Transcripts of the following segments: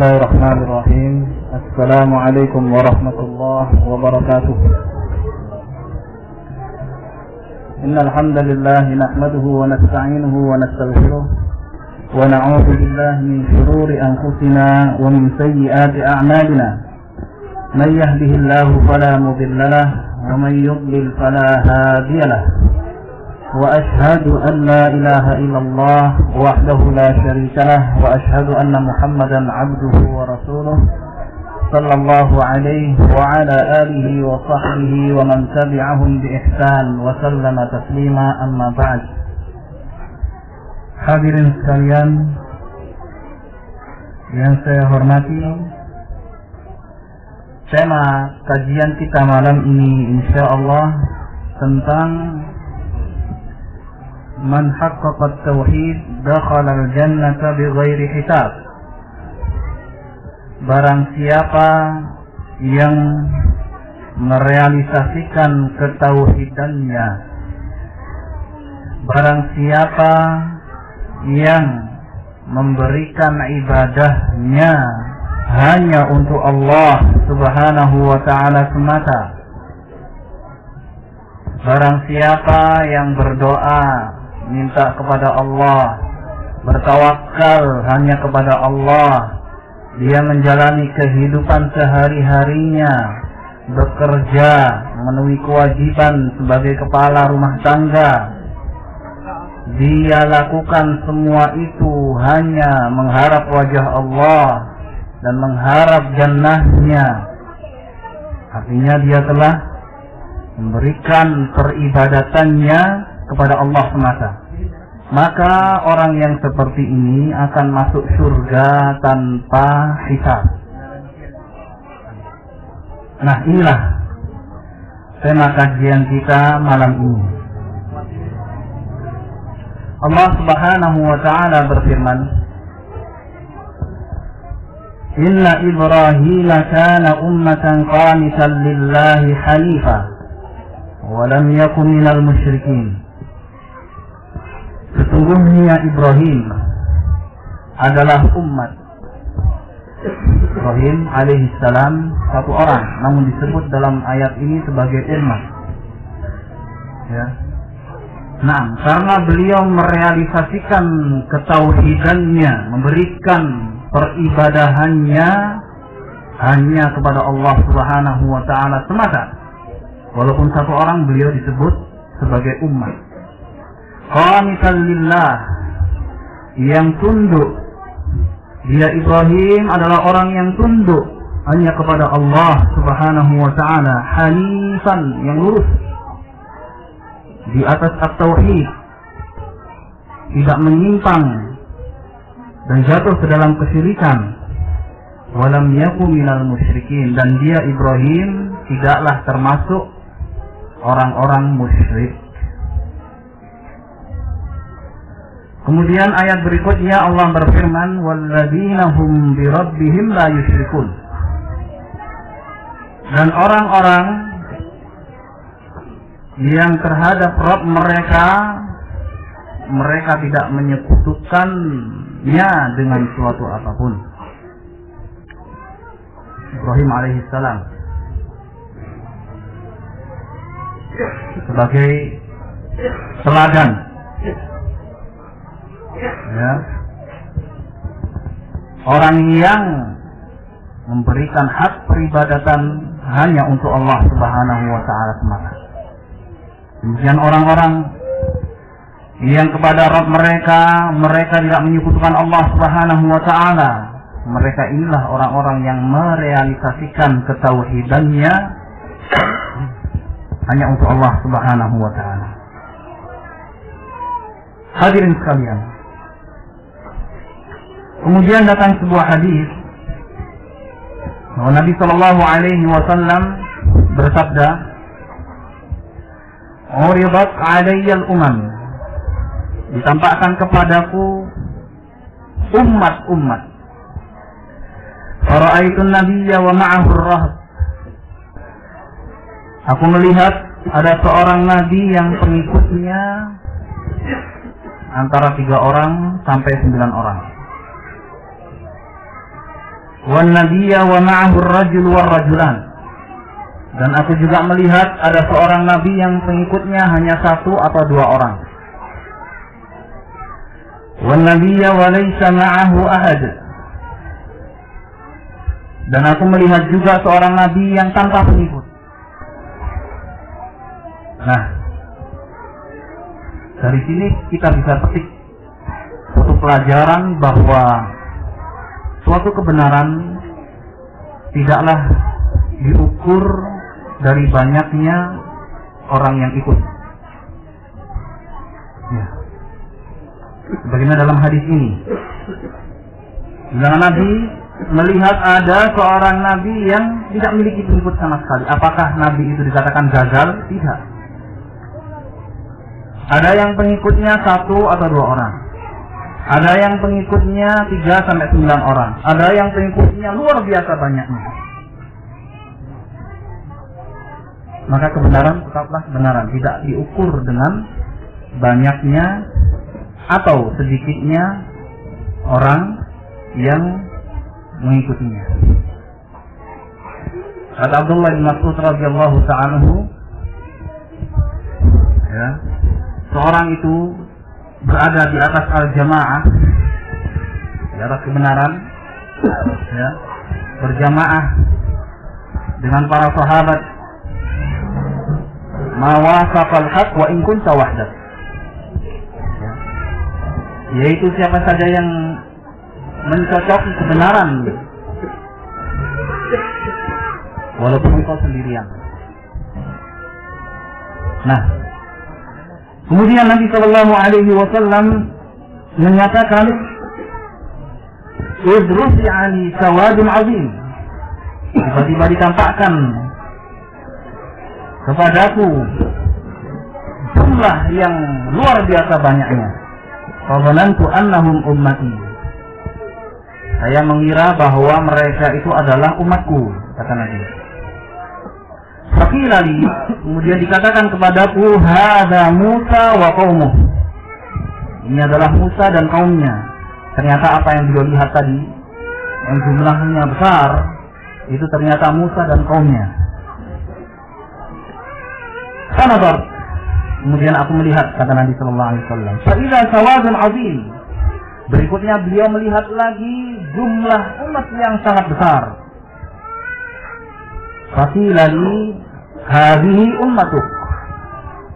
Bismillahirrahmanirrahim. Assalamualaikum warahmatullahi wabarakatuh. Innal hamdalillah nahmaduhu wa nasta'inuhu wa nastaghfiruh wa na'udzu billahi min shururi anfusina wa min sayyiati a'malina. Man yahdihillahu fala mudilla lahu wa man yudlil fala hadiya lahu. وأشهد أن لا إله إلا الله وحده لا شريك له وأشهد أن محمدا عبده ورسوله صلى الله عليه وعلى آله وصحبه ومن تبعهم بإحسان وسلم تسليما أما بعد. Hadirin sekalian yang saya hormati, tema kajian kita malam ini insyaallah tentang Man haqqaqa tauhid dakhala al-jannata bighairi hisab. Barang siapa yang merealisasikan ketauhidannya, barang siapa yang memberikan ibadahnya hanya untuk Allah Subhanahu wa ta'ala semata, barang siapa yang berdoa minta kepada Allah, bertawakal hanya kepada Allah, dia menjalani kehidupan sehari-harinya, bekerja, memenuhi kewajiban sebagai kepala rumah tangga, dia lakukan semua itu hanya mengharap wajah Allah dan mengharap jannahnya, artinya dia telah memberikan peribadatannya kepada Allah semata. Maka orang yang seperti ini akan masuk surga tanpa hisab. Nah, inilah tema kajian kita malam ini. Allah Subhanahu wa ta'ala berfirman, Inna Ibrahim kana ummatan qanitan lillahi hanifa wa lam yakun minal musyrikin. Sesungguhnya Ibrahim adalah umat. Ibrahim alaihissalam satu orang, namun disebut dalam ayat ini sebagai umat. Ya. Nah, karena beliau merealisasikan ketauhidannya, memberikan peribadahannya hanya kepada Allah Subhanahu wa ta'ala semata. Walaupun satu orang, beliau disebut sebagai umat. Qanitan lillah, yang tunduk. Dia Ibrahim adalah orang yang tunduk hanya kepada Allah Subhanahu wa ta'ala, hanifan, yang lurus di atas at-tauhid, tidak menyimpang dan jatuh ke dalam kesyirikan. Walam yakun minal musyrikin, dan dia Ibrahim tidaklah termasuk orang-orang musyrik. Kemudian ayat berikutnya Allah berfirman, walladzina hum bi rabbihim la yusyrikun. Dan orang-orang yang terhadap Rabb mereka tidak menyekutukannya dengan suatu apapun. Ibrahim alaihissalam sebagai teladan, ya, orang yang memberikan hak peribadatan hanya untuk Allah Subhanahu wa ta'ala semata. Kemudian orang-orang yang kepada Rabb mereka tidak menyekutukan Allah Subhanahu wa ta'ala, mereka inilah orang-orang yang merealisasikan ketauhidannya hanya untuk Allah Subhanahu wa ta'ala. Hadirin sekalian, kemudian datang sebuah hadis bahwa Nabi sallallahu alaihi wasallam bersabda, "Uridat 'alayya al-umam." Ditampakkan kepadaku umat-umat. Fara'aitun nabiyya wa ma'ahu ar-rahb. Aku melihat ada seorang nabi yang pengikutnya antara 3 orang sampai 9 orang. wan nabiyya wa ma'ahu ar-rajul war rajulan. Dan aku juga melihat ada seorang nabi yang pengikutnya hanya satu atau dua orang. Wan nabiyya wa laysa ma'ahu ahad. Dan aku melihat juga seorang nabi yang tanpa pengikut. Nah, dari sini kita bisa petik suatu pelajaran bahwa suatu kebenaran tidaklah diukur dari banyaknya orang yang ikut. Ya. Bagaimana dalam hadis ini? Bila Nabi melihat ada seorang Nabi yang tidak memiliki pengikut sama sekali, apakah Nabi itu dikatakan gagal? Tidak. Ada yang pengikutnya satu atau dua orang. Ada yang pengikutnya 3 sampai 9 orang. Ada yang pengikutnya luar biasa banyaknya. Maka kebenaran tetaplah kebenaran, tidak diukur dengan banyaknya atau sedikitnya orang yang mengikutinya. Kata Abdullah bin Mas'ud radhiyallahu ta'ala anhu, ya, seorang itu berada di atas al-jamaah, di atas kebenaran, ya, berjamaah dengan para sahabat, ma wafaqal haq wa in kunta wahdak, ya, yaitu siapa saja yang mencocoki kebenaran walaupun engkau sendirian. Nah, kemudian Nabi Shallallahu Alaihi Wasallam menyatakan, "Idrusi ali sawadun azim." Tiba-tiba ditampakkan kepadaku jumlah yang luar biasa banyaknya. Fadhanantu annahum ummati. Saya mengira bahwa mereka itu adalah umatku, kata Nabi. Fakilali, kemudian dikatakan kepadaku, hadza Musa wa qaumuh. Ini adalah Musa dan kaumnya. Ternyata apa yang beliau lihat tadi, yang jumlahnya besar, itu ternyata Musa dan kaumnya. Fanadar, kemudian aku melihat, kata Nabi sallallahu alaihi wasallam, fa idza sawadun azim. Berikutnya beliau melihat lagi jumlah umat yang sangat besar. Fakilali hadhihi ummatuk.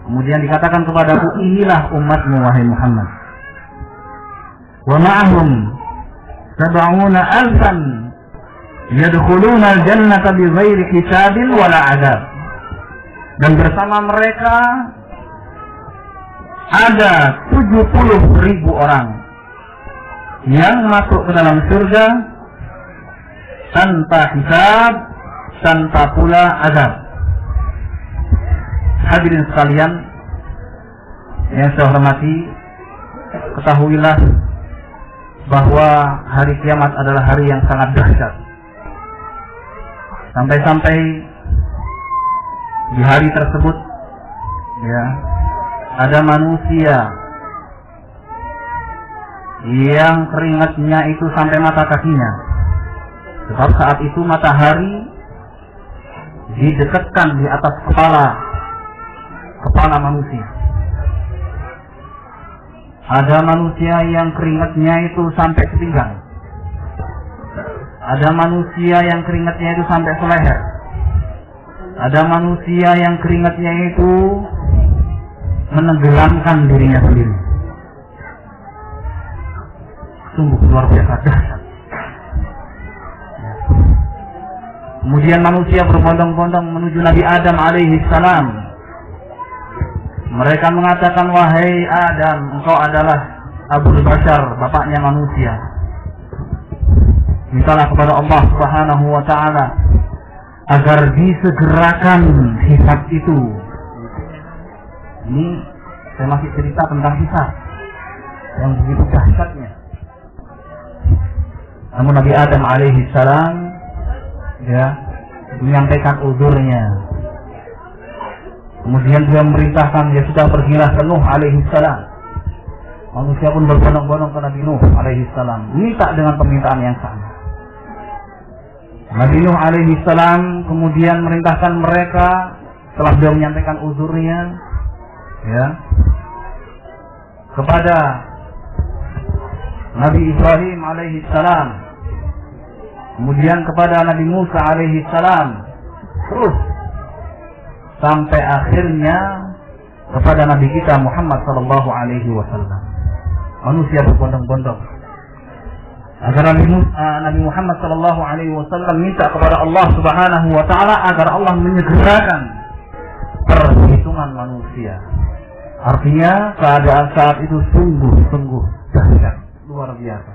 Kemudian dikatakan kepadaku, inilah umatmu wahai Muhammad. Wa ma'ahum 70,000 yadkhuluna al-jannata bighairi hisabin wala 'adzab. Dan bersama mereka ada 70.000 orang yang masuk ke dalam surga tanpa hisab, tanpa pula azab. Hadirin sekalian yang saya hormati, ketahuilah bahwa hari kiamat adalah hari yang sangat dahsyat. Sampai-sampai di hari tersebut, ya, ada manusia yang keringatnya itu sampai mata kakinya. Sebab saat itu matahari didekatkan di atas kepala manusia. Ada manusia yang keringatnya itu sampai sepinggang. Ada manusia yang keringatnya itu sampai seleher. Ada manusia yang keringatnya itu menenggelamkan dirinya sendiri. Sungguh luar biasa dahsyat. Kemudian manusia berbondong-bondong menuju Nabi Adam alaihi salam. Mereka mengatakan, wahai Adam, engkau adalah Abul Bashar, bapaknya manusia. Mintalah kepada Allah Subhanahu wa ta'ala agar disegerakan hisab itu. Ini saya masih cerita tentang hisab yang begitu dahsyatnya. Namun Nabi Adam alaihi salam, ya, menyampaikan uzurnya. Kemudian dia memerintahkan, dia sudah pergilah ke Nuh alaihi salam. Manusia pun berbondong-bondong ke Nabi Nuh alaihi salam, minta dengan permintaan yang sama. Nabi Nuh alaihi salam kemudian merintahkan mereka setelah beliau menyampaikan uzurnya, ya, kepada Nabi Ibrahim alaihi salam, kemudian kepada Nabi Musa alaihi salam, terus sampai akhirnya kepada Nabi kita Muhammad sallallahu alaihi wasallam. Manusia berbondong-bondong agar Nabi Muhammad sallallahu alaihi wasallam minta kepada Allah Subhanahu wa taala agar Allah menyegerakan perhitungan manusia. Artinya keadaan saat itu sungguh-sungguh dahsyat, luar biasa,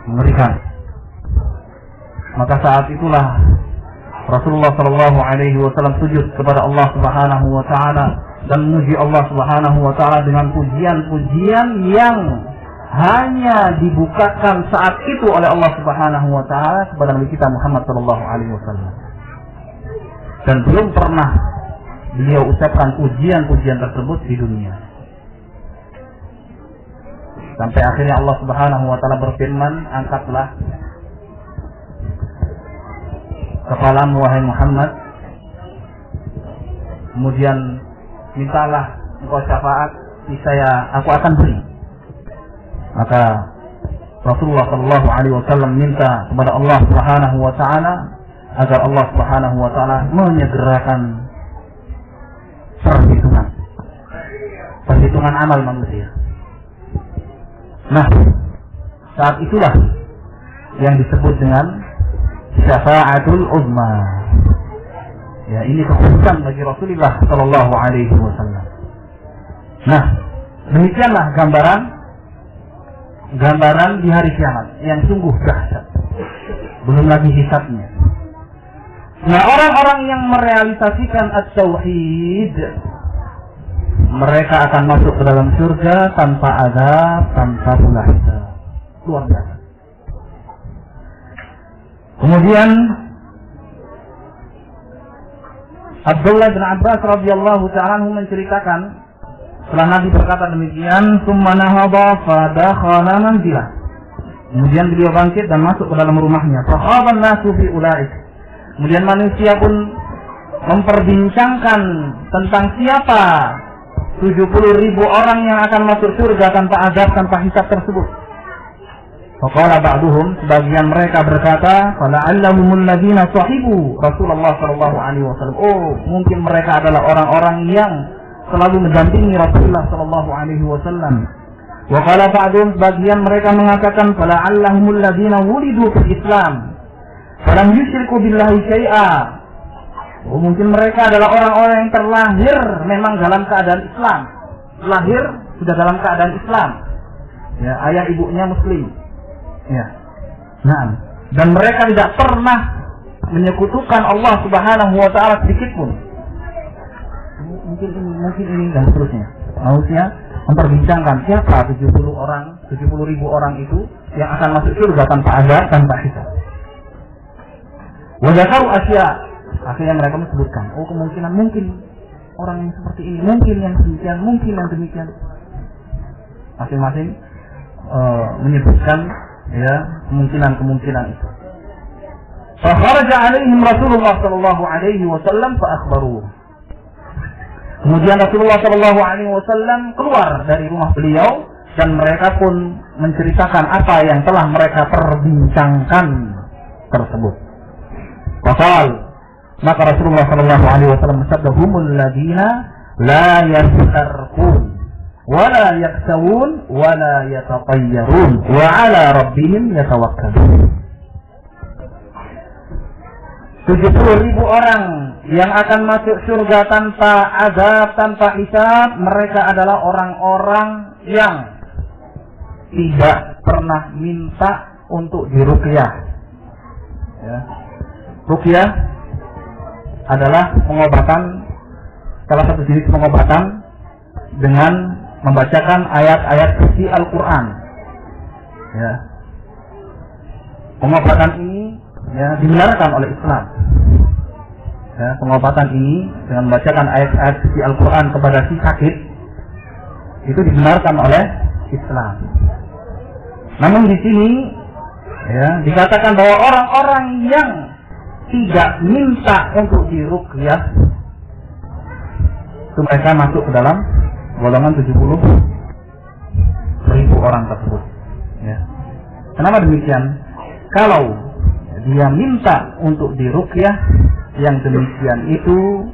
mengerikan. Maka saat itulah Rasulullah sallallahu alaihi wasallam sujud kepada Allah Subhanahu wa taala dan memuji Allah Subhanahu wa taala dengan pujian-pujian yang hanya dibukakan saat itu oleh Allah Subhanahu wa taala kepada Nabi kita Muhammad sallallahu alaihi wasallam. Dan belum pernah beliau ucapkan pujian-pujian tersebut di dunia. Sampai akhirnya Allah Subhanahu wa taala berfirman, "Angkatlah kepalamu wahai Muhammad, kemudian mintalah engkau syafaat, aku akan beri." Maka Rasulullah sallallahu alaihi wasallam minta kepada Allah Subhanahu wa taala agar Allah Subhanahu wa taala menyegerakan perhitungan amal manusia. Nah, saat itulah yang disebut dengan syafaatul uzma. Ya, ini kekhususan bagi Rasulullah sallallahu alaihi wasallam. Nah, demikianlah gambaran di hari kiamat yang sungguh dahsyat. Belum lagi hisabnya. Nah, orang-orang yang merealisasikan at-tauhid, mereka akan masuk ke dalam surga tanpa azab, tanpa pula hisab. Luar biasa. Kemudian Abdullah bin Abbas radhiyallahu ta'ala menceritakan, setelah Nabi berkata demikian, "Tsumma nahada fadakhala manzilah." Kemudian beliau bangkit dan masuk ke dalam rumahnya. Fakhaban nasu fi ulaik. Kemudian manusia pun memperbincangkan tentang siapa 70.000 orang yang akan masuk surga tanpa azab, tanpa hisab tersebut. Faqala ba'duhum, sebagian mereka berkata, "Fala'allahumul ladzina sahibu Rasulullah sallallahu alaihi wasallam." Oh, mungkin mereka adalah orang-orang yang selalu mendampingi Rasulullah sallallahu alaihi wasallam. Wa qala ba'duhum, sebagian mereka mengatakan, "Fala'allahumul ladzina wulidu fil Islam falam yusyriku billahi syai'a." Oh, mungkin mereka adalah orang-orang yang terlahir memang dalam keadaan Islam. Lahir sudah dalam keadaan Islam. Ya, ayah ibunya muslim. Ya. Nah, dan mereka tidak pernah menyekutukan Allah Subhanahu wa taala sedikit pun. Mungkin ini dan seterusnya. Manusia memperbincangkan siapa 70.000 orang itu yang akan masuk surga tanpa azab, tanpa hisab. Wa dzakaru asya. Akhirnya mereka menyebutkan, oh kemungkinan mungkin orang yang seperti ini, mungkin yang demikian, mungkin yang demikian. Masing-masing menyebutkan ya kemungkinan itu. Fa kharaja alaihim Rasulullah sallallahu alaihi wasallam fa akhbaruhu. Kemudian Rasulullah sallallahu alaihi wasallam keluar dari rumah beliau dan mereka pun menceritakan apa yang telah mereka perbincangkan tersebut. Qal, maka Rasulullah sallallahu alaihi wasallam bersabda, "Humul ladzina la yastarqun wa la yaksawun wa la yatatayyarun wa 'ala rabbihim yatawakkalun." 70.000 orang yang akan masuk surga tanpa azab, tanpa hisab, mereka adalah orang-orang yang tidak pernah minta untuk diruqyah. Ya. Ruqyah adalah pengobatan, salah satu jenis pengobatan dengan membacakan ayat-ayat suci Al-Quran. Ya. Pengobatan ini ya dibenarkan oleh Islam. Ya, pengobatan ini dengan membacakan ayat-ayat suci Al-Quran kepada si sakit itu dibenarkan oleh Islam. Namun di sini Ya, dikatakan bahwa orang-orang yang tidak minta untuk diruqyah itu mereka masuk ke dalam golongan 70.000 orang tersebut. Ya. Kenapa demikian? Kalau dia minta untuk diruqyah, yang demikian itu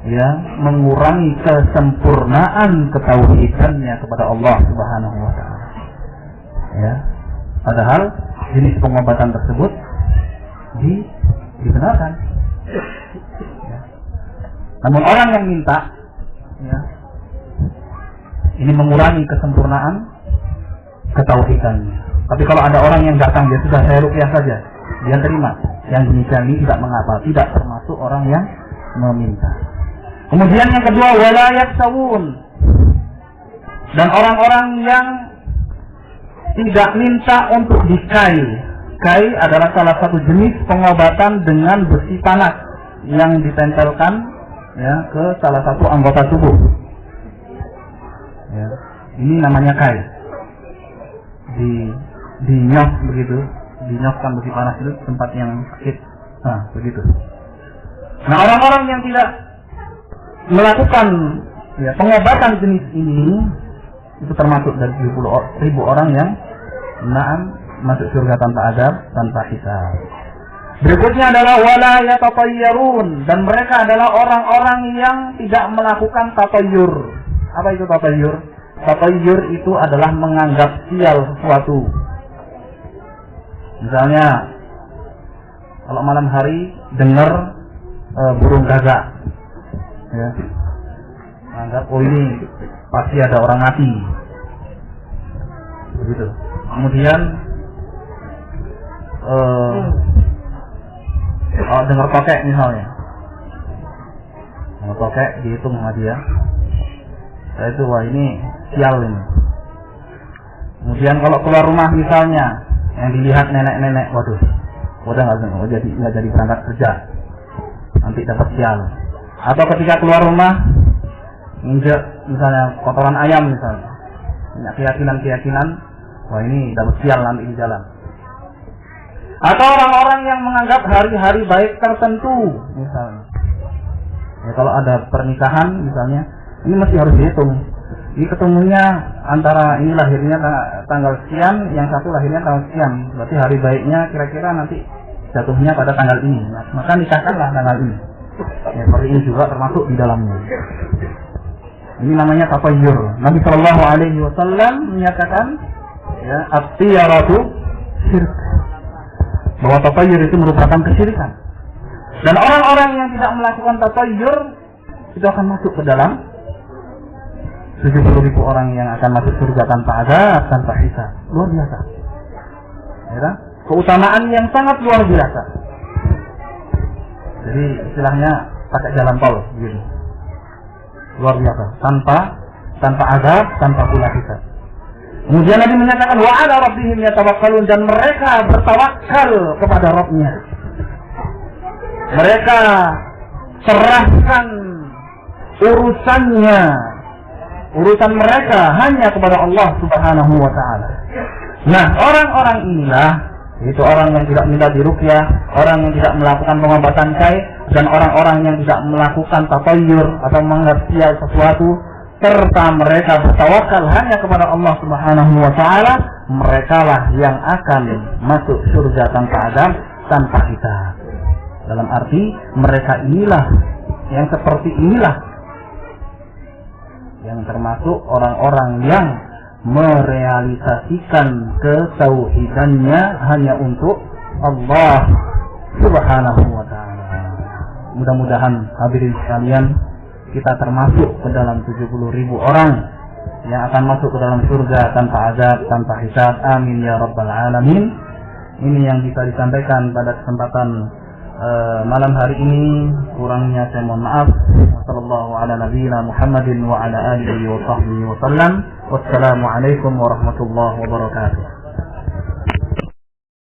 ya mengurangi kesempurnaan ketauhidannya kepada Allah Subhanahu wa taala. Ya. Padahal jenis pengobatan tersebut dibenarkan. Ya. Namun orang yang minta, ya, ini mengurangi kesempurnaan ketauhidannya. Tapi kalau ada orang yang datang, dia sudah saya ruqyah saja, dia terima. Yang demikian ini tidak mengapa, tidak termasuk orang yang meminta. Kemudian yang kedua, wala yaksawun, dan orang-orang yang tidak minta untuk dikai. Kai adalah salah satu jenis pengobatan dengan besi panas yang ditempelkan ya ke salah satu anggota tubuh. Ya, ini namanya kai. Dinyos begitu, dinyoskan besi panas itu tempat yang sakit. Nah, begitu. Nah, orang-orang yang tidak melakukan ya, pengobatan jenis ini itu termasuk dari 70.000 orang yang masuk surga tanpa azab, tanpa hisab. Berikutnya adalah wala yatatayyarun, dan mereka adalah orang-orang yang tidak melakukan tatayyur. Apa itu tatayyur? Tatayyur itu adalah menganggap sial sesuatu. Misalnya kalau malam hari dengar burung gagak, ya, anggap oh ini pasti ada orang mati, begitu. Kemudian dengar tokek misalnya, dengar tokek dihitung sama dia, itu wah ini sial ini. Kemudian kalau keluar rumah misalnya yang dilihat nenek-nenek, waduh, udah nggak jadi berangkat kerja, nanti dapat sial. Atau ketika keluar rumah nginjek misalnya kotoran ayam misalnya, punya keyakinan, wah ini dapat sial nanti di jalan. Atau orang-orang yang menganggap hari-hari baik tertentu misalnya, ya, kalau ada pernikahan misalnya, ini masih harus dihitung. Ini ketemunya antara ini lahirnya tanggal sekian, yang satu lahirnya tanggal sekian, berarti hari baiknya kira-kira nanti jatuhnya pada tanggal ini, maka nikahkanlah tanggal ini. Ya, seperti ini juga termasuk di dalamnya. Ini namanya tatayyur. Nabi Shallallahu Alaihi Wasallam menyatakan, ya, at-tiyaratu syirk, bahwa tatayyur itu merupakan kesyirikan. Dan orang-orang yang tidak melakukan tatayyur itu akan masuk ke dalam 70.000 orang yang akan masuk surga tanpa azab, tanpa hisab. Luar biasa. Ya, keutamaan yang sangat luar biasa. Jadi istilahnya pakai jalan tol gitu. Luar biasa, tanpa azab, tanpa pula hisab. Kemudian Nabi menyatakan wa 'ala rabbihim yatawakkalun, dan mereka bertawakal kepada Rabb-nya. Mereka serahkan urusan mereka hanya kepada Allah Subhanahu wa taala. Nah, orang-orang inilah, itu orang yang tidak minta diruqyah, orang yang tidak melakukan pengobatan kai, dan orang-orang yang tidak melakukan tatayyur atau menganggap sial sesuatu, serta mereka bertawakal hanya kepada Allah Subhanahu wa taala, merekalah yang akan masuk surga tanpa azab, tanpa hisab. Dalam arti mereka inilah yang seperti inilah yang termasuk orang-orang yang merealisasikan ketauhidannya hanya untuk Allah Subhanahu wa taala. Mudah-mudahan hadirin sekalian, kita termasuk ke dalam 70.000 orang yang akan masuk ke dalam surga tanpa azab, tanpa hisab. Amin ya rabbal alamin. Ini yang bisa disampaikan pada kesempatan malam hari ini. Kurangnya saya mohon maaf. Wassallallahu ala nabiyyina Muhammadin wa ala alihi wa sahbihi wa sallam. Wassalamualaikum warahmatullahi wabarakatuh.